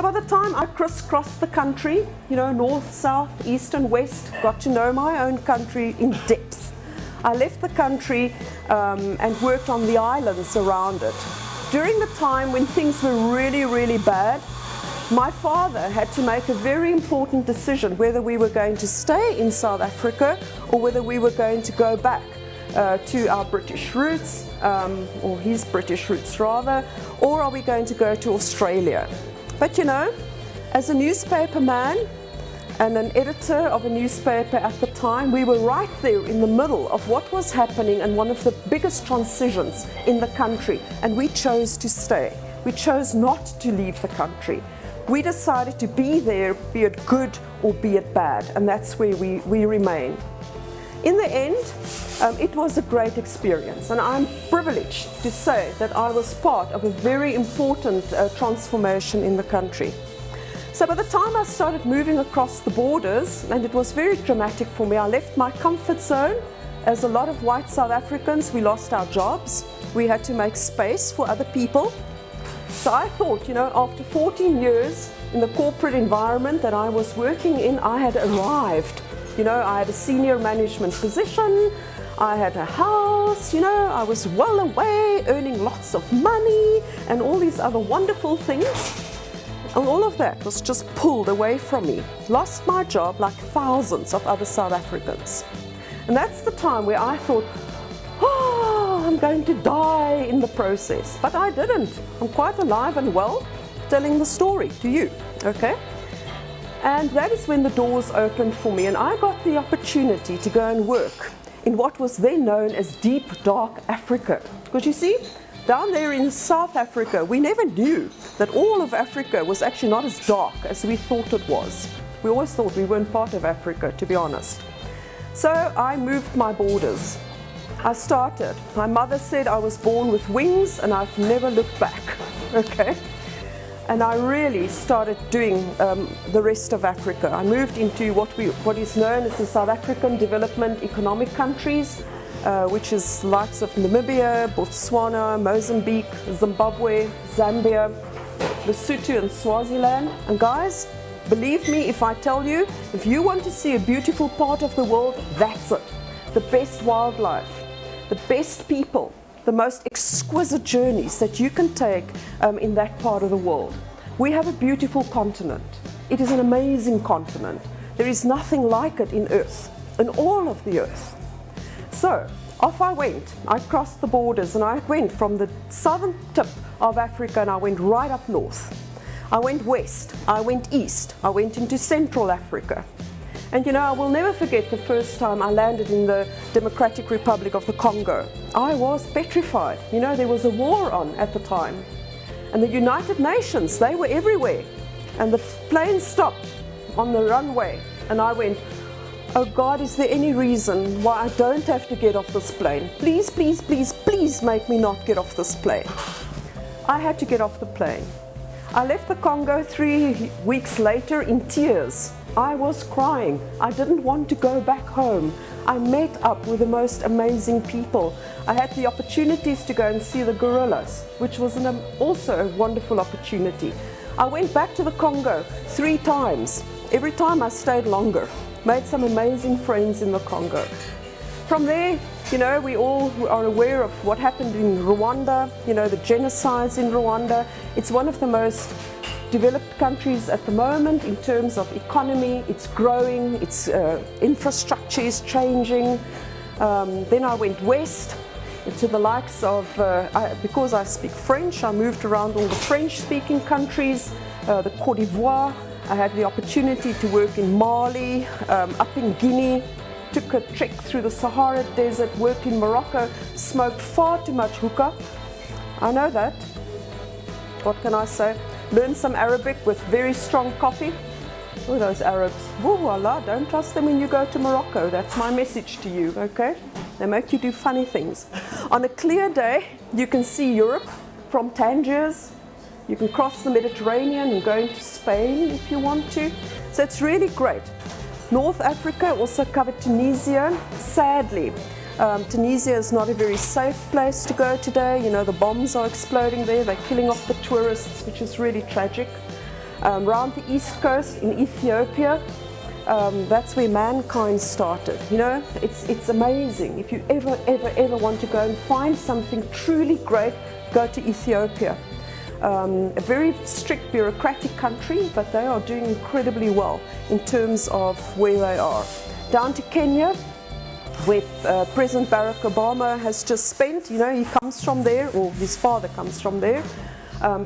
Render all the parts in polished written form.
by the time I crisscrossed the country, north, south, east and west, got to know my own country in depth. I left the country and worked on the islands around it. During the time when things were really, really bad, my father had to make a very important decision whether we were going to stay in South Africa or whether we were going to go back to our British roots, or his British roots rather, or are we going to go to Australia? But as a newspaper man and an editor of a newspaper at the time, we were right there in the middle of what was happening and one of the biggest transitions in the country, and we chose to stay. We chose not to leave the country. We decided to be there, be it good or be it bad, and that's where we remain. In the end, it was a great experience, and I'm privileged to say that I was part of a very important transformation in the country. So by the time I started moving across the borders, and it was very dramatic for me, I left my comfort zone. As a lot of white South Africans, we lost our jobs. We had to make space for other people. So I thought, after 14 years in the corporate environment that I was working in, I had arrived. I had a senior management position, I had a house, I was well away, earning lots of money and all these other wonderful things. And all of that was just pulled away from me. Lost my job like thousands of other South Africans. And that's the time where I thought, I'm going to die in the process. But I didn't. I'm quite alive and well, telling the story to you, okay? And that is when the doors opened for me, and I got the opportunity to go and work in what was then known as Deep Dark Africa. Because you see, down there in South Africa, we never knew that all of Africa was actually not as dark as we thought it was. We always thought we weren't part of Africa, to be honest. So I moved my borders. I started. My mother said I was born with wings, and I've never looked back, okay? And I really started doing the rest of Africa. I moved into what is known as the South African Development Economic Countries, which is the likes of Namibia, Botswana, Mozambique, Zimbabwe, Zambia, Lesotho and Swaziland. And guys, believe me if I tell you, if you want to see a beautiful part of the world, that's it. The best wildlife, the best people, the most exquisite journeys that you can take in that part of the world. We have a beautiful continent. It is an amazing continent. There is nothing like it in Earth, in all of the Earth. So off I went. I crossed the borders and I went from the southern tip of Africa and I went right up north. I went west, I went east, I went into Central Africa. And I will never forget the first time I landed in the Democratic Republic of the Congo. I was petrified. There was a war on at the time. And the United Nations, they were everywhere. And the plane stopped on the runway. And I went, oh God, is there any reason why I don't have to get off this plane? Please, please, please, please make me not get off this plane. I had to get off the plane. I left the Congo 3 weeks later in tears. I was crying. I didn't want to go back home. I met up with the most amazing people. I had the opportunities to go and see the gorillas, which was also a wonderful opportunity. I went back to the Congo 3 times. Every time I stayed longer. Made some amazing friends in the Congo. From there, we all are aware of what happened in Rwanda, the genocides in Rwanda. It's one of the most developed countries at the moment in terms of economy. It's growing, its infrastructure is changing. Then I went west to the likes of, because I speak French, I moved around all the French-speaking countries, the Côte d'Ivoire. I had the opportunity to work in Mali, up in Guinea, took a trek through the Sahara Desert, worked in Morocco, smoked far too much hookah. I know that. What can I say? Learned some Arabic with very strong coffee. Oh, those Arabs. Woo, Allah, don't trust them when you go to Morocco. That's my message to you, okay? They make you do funny things. On a clear day, you can see Europe from Tangiers. You can cross the Mediterranean and go into Spain if you want to. So it's really great. North Africa also covered Tunisia. Sadly, Tunisia is not a very safe place to go today. The bombs are exploding there. They're killing off the tourists, which is really tragic. Around the east coast in Ethiopia, that's where mankind started. You know, it's amazing. If you ever want to go and find something truly great, go to Ethiopia. A very strict bureaucratic country, but they are doing incredibly well in terms of where they are. Down to Kenya, where President Barack Obama has just spent. You know, he comes from there, or his father comes from there.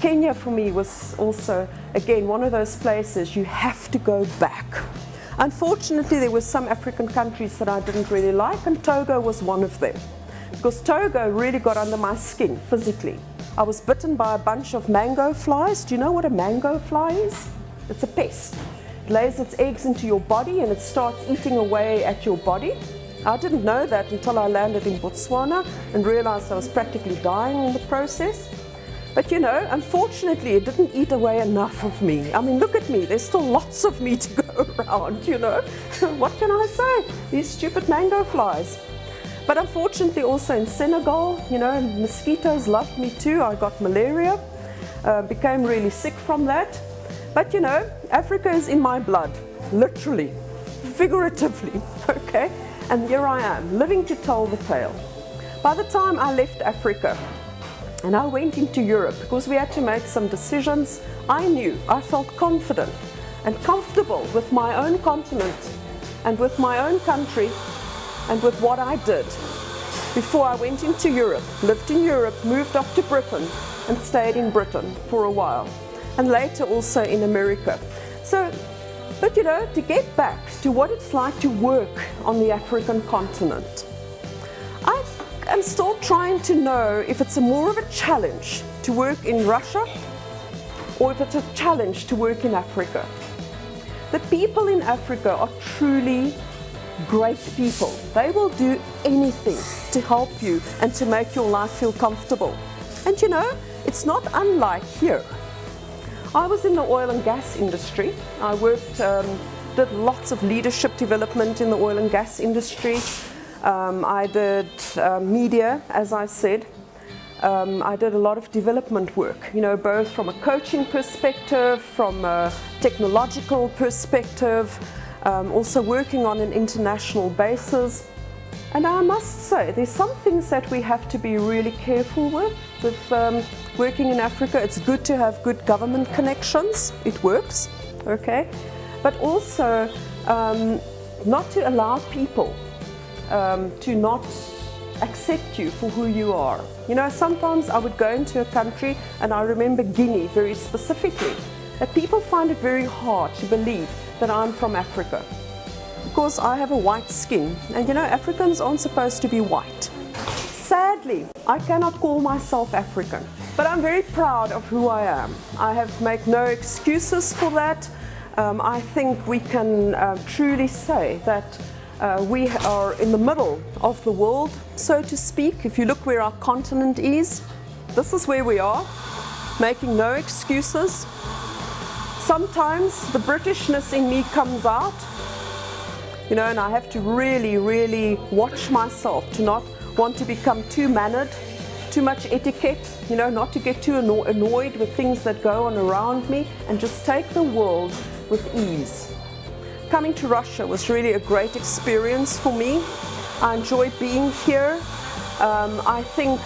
Kenya for me was also, again, one of those places you have to go back. Unfortunately, there were some African countries that I didn't really like, and Togo was one of them. Because Togo really got under my skin physically. I was bitten by a bunch of mango flies. Do you know what a mango fly is? It's a pest. It lays its eggs into your body and it starts eating away at your body. I didn't know that until I landed in Botswana and realized I was practically dying in the process. But you know, unfortunately, it didn't eat away enough of me. I mean, look at me, there's still lots of me to go around, you know. What can I say? These stupid mango flies. But unfortunately also in Senegal, you know, mosquitoes loved me too. I got malaria, became really sick from that. But you know, Africa is in my blood, literally, figuratively, okay? And here I am, living to tell the tale. By the time I left Africa, and I went into Europe, because we had to make some decisions, I felt confident and comfortable with my own continent and with my own country and with what I did before I went into Europe, lived in Europe, moved up to Britain and stayed in Britain for a while, and later also in America. So, but you know, to get back to what it's like to work on the African continent, I'm still trying to know if it's more of a challenge to work in Russia or if it's a challenge to work in Africa. The people in Africa are truly great people. They will do anything to help you and to make your life feel comfortable. And you know, it's not unlike here. I was in the oil and gas industry. I worked, did lots of leadership development in the oil and gas industry. I did media, as I said. I did a lot of development work, you know, both from a coaching perspective, from a technological perspective, also working on an international basis. And I must say, there's some things that we have to be really careful with working in Africa. It's good to have good government connections. It works, okay? But also not to allow people to not accept you for who you are. You know, sometimes I would go into a country, and I remember Guinea very specifically, that people find it very hard to believe that I'm from Africa because I have a white skin, and you know, Africans aren't supposed to be white. Sadly, I cannot call myself African, but I'm very proud of who I am. I have made no excuses for that. I think we can truly say that we are in the middle of the world, so to speak. If you look where our continent is, this is where we are, making no excuses. Sometimes the Britishness in me comes out, you know, and I have to really watch myself to not want to become too mannered, too much etiquette, you know, not to get too annoyed with things that go on around me, and just take the world with ease. Coming to Russia was really a great experience for me. I enjoy being here. I think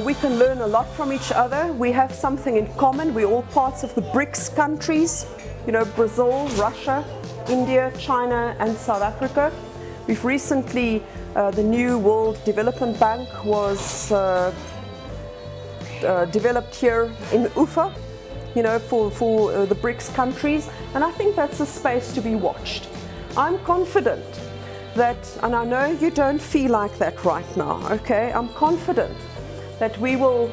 we can learn a lot from each other. We have something in common. We're all parts of the BRICS countries, you know, Brazil, Russia, India, China, and South Africa. We've recently, the new World Development Bank was developed here in Ufa, you know, for the BRICS countries, and I think that's a space to be watched. I'm confident that, and I know you don't feel like that right now, okay? I'm confident that we will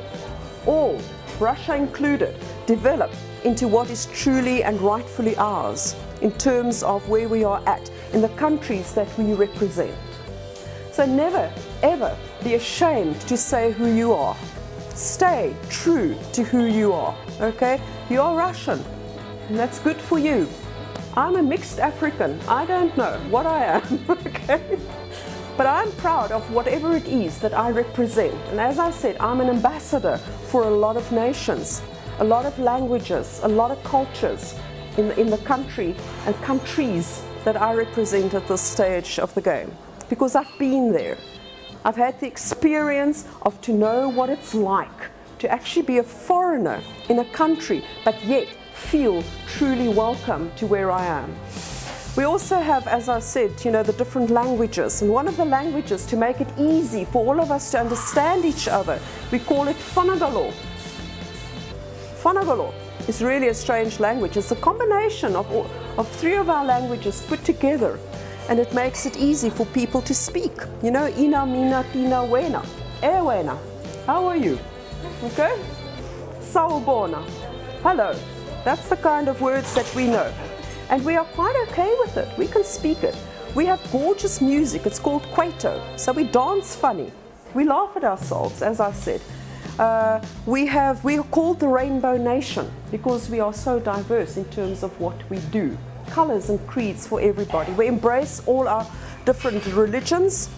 all, Russia included, develop into what is truly and rightfully ours in terms of where we are at in the countries that we represent. So never, ever be ashamed to say who you are. Stay true to who you are, okay? You are Russian, and that's good for you. I'm a mixed African. I don't know what I am, okay? But I'm proud of whatever it is that I represent. And as I said, I'm an ambassador for a lot of nations. a lot of languages, a lot of cultures in the country and countries that I represent at this stage of the game, because I've been there. I've had the experience of to know what it's like to actually be a foreigner in a country, but yet feel truly welcome to where I am. We also have, as I said, the different languages, and one of the languages, to make it easy for all of us to understand each other, we call it Fanagalo. Fanagalo is really a strange language. It's a combination of three of our languages put together, and it makes it easy for people to speak. Ina, mina, tina, wena. Wena. How are you? Okay? Sawubona. Hello. That's the kind of words that we know. And we are quite okay with it. We can speak it. We have gorgeous music. It's called Kwaito. So we dance funny. We laugh at ourselves, as I said. We are called the Rainbow Nation because we are so diverse in terms of what we do. Colors and creeds for everybody. We embrace all our different religions.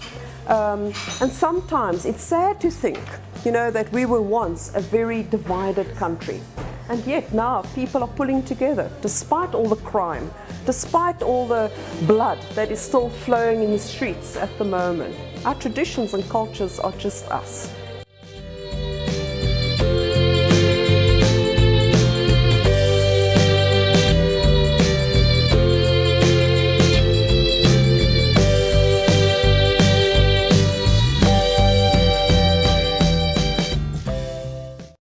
And sometimes it's sad to think, that we were once a very divided country. And yet now people are pulling together, despite all the crime, despite all the blood that is still flowing in the streets at the moment. Our traditions and cultures are just us.